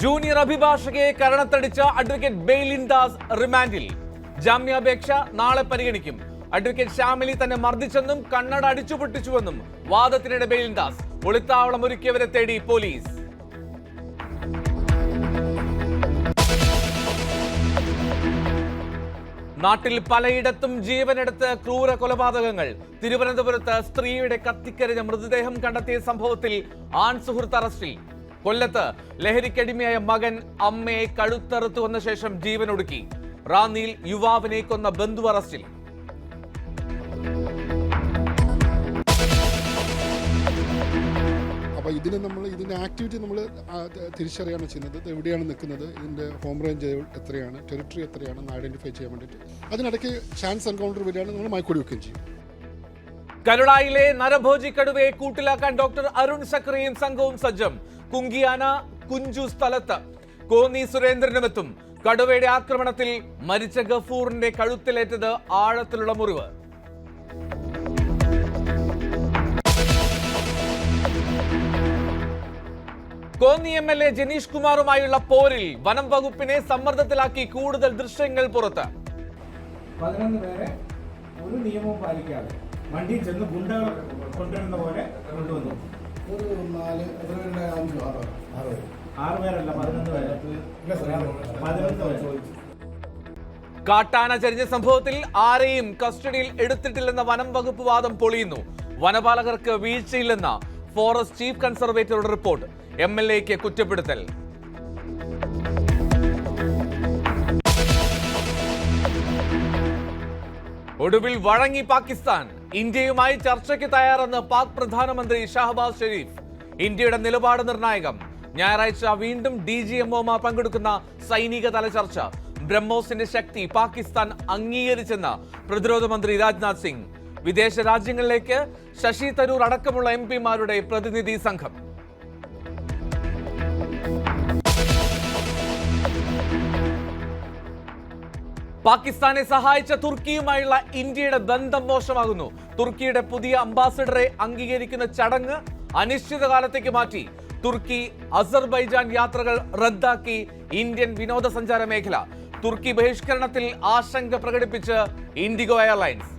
Junior അഭിഭാഷകയെ കരണത്തടിച്ച advocate Beilin Das റിമാൻഡിൽ. ജാമ്യാപേക്ഷ നാളെ പരിഗണിക്കും. അഡ്വക്കേറ്റ് ശ്യാമിലി തന്നെ മർദ്ദിച്ചെന്നും കണ്ണട അടിച്ചുപൊട്ടിച്ചുവെന്നും വാദത്തിനിടെ ബെയ്ലിൻ ദാസ്. ഒളിത്താവളം ഒരുക്കിയവരെ തേടി പോലീസ്. നാട്ടിൽ പലയിടത്തും ജീവനെടുത്ത് ക്രൂര കൊലപാതകങ്ങൾ. തിരുവനന്തപുരത്ത് സ്ത്രീയുടെ കത്തിക്കരിഞ്ഞ മൃതദേഹം കണ്ടെത്തിയ സംഭവത്തിൽ ആൺ സുഹൃത്ത് അറസ്റ്റിൽ. കൊല്ലത്ത് ലഹരിക്കടിമയായ മകൻ അമ്മയെ കഴുത്തറുത്തു വന്ന ശേഷം ജീവനൊടുക്കി. റാന്നിയിൽ യുവാവിനെ കൊന്ന ബന്ധു അറസ്റ്റിൽ. അപ്പോൾ ഇതിൻ്റെ ആക്ടിവിറ്റി നമ്മൾ തിരിച്ചറിയാണ് ചെയ്യുന്നത്. ഇത് എവിടെയാണ് നിൽക്കുന്നത്, ഇതിൻ്റെ ഹോം റേഞ്ച് എത്രയാണ്, ടെറിട്ടറി എത്രയാണെന്ന് ഐഡൻറ്റിഫൈ ചെയ്യാൻ വേണ്ടിയിട്ട് അതിനിടയ്ക്ക് ചാൻസ് എൻകൗണ്ടർ വരികയാണെങ്കിൽ നമ്മൾ മയക്കുടി വെക്കുകയും ചെയ്യും. കരുളായിലെ നരഭോജി കടുവയെ കൂട്ടിലാക്കാൻ ഡോക്ടർ അരുൺ സക്രിയും സംഘവും സജ്ജം. കുങ്കിയാന കുഞ്ചു സ്ഥലത്ത് കോന്നി സുരേന്ദ്രനുമെത്തും. കടുവയുടെ ആക്രമണത്തിൽ മരിച്ച ഗഫൂറിന്റെ കഴുത്തിലേറ്റത് ആഴത്തിലുള്ള മുറിവ്. കോന്നി MLA ജനീഷ് കുമാറുമായുള്ള പോരിൽ വനം വകുപ്പിനെ സമ്മർദ്ദത്തിലാക്കി കൂടുതൽ ദൃശ്യങ്ങൾ പുറത്ത്. 11 പേരെ ഒരു നിയമവും പാലിക്കാതെ വണ്ടിയിൽ ചെന്ന് ഗുണ്ടകൾ കൊണ്ടുവരുന്ന പോലെ കൊണ്ടുവന്നു. ഒരു 6 പേരല്ല 11 പേര്. കാട്ടാന ചരിഞ്ഞ സംഭവത്തിൽ ആരെയും കസ്റ്റഡിയിൽ എടുത്തിട്ടില്ലെന്ന വനം വകുപ്പ് വാദം പൊളിയുന്നു. വനപാലകർക്ക് വീഴ്ചയില്ലെന്ന ഫോറസ്റ്റ് ചീഫ് കൺസർവേറ്ററുടെ റിപ്പോർട്ട്. MLAക്ക് കുറ്റപ്പെടുത്തൽ. ഒടുവിൽ വഴങ്ങി പാകിസ്ഥാൻ. ഇന്ത്യയുമായി ചർച്ചയ്ക്ക് തയ്യാറെന്ന് പാക് പ്രധാനമന്ത്രി ഷഹബാസ് ഷെരീഫ്. ഇന്ത്യയുടെ നിലപാട് നിർണായകം. ഞായറാഴ്ച വീണ്ടും DGMOമാർ പങ്കെടുക്കുന്ന സൈനിക തല ചർച്ച. ബ്രഹ്മോസിന്റെ ശക്തി പാകിസ്ഥാൻ അംഗീകരിച്ചെന്ന് പ്രതിരോധ മന്ത്രി രാജ്നാഥ് സിംഗ്. വിദേശ രാജ്യങ്ങളിലേക്ക് ശശി തരൂർ അടക്കമുള്ള MPമാരുടെ പ്രതിനിധി സംഘം. പാകിസ്ഥാനെ സഹായിച്ച തുർക്കിയുമായുള്ള ഇന്ത്യയുടെ ബന്ധം മോശമാകുന്നു. തുർക്കിയുടെ പുതിയ അംബാസിഡറെ അംഗീകരിക്കുന്ന ചടങ്ങ് അനിശ്ചിതകാലത്തേക്ക് മാറ്റി. തുർക്കി അസർബൈജാൻ യാത്രകൾ റദ്ദാക്കി ഇന്ത്യൻ വിനോദസഞ്ചാര മേഖല. തുർക്കി ബഹിഷ്കരണത്തിൽ ആശങ്ക പ്രകടിപ്പിച്ച് ഇൻഡിഗോ എയർലൈൻസ്.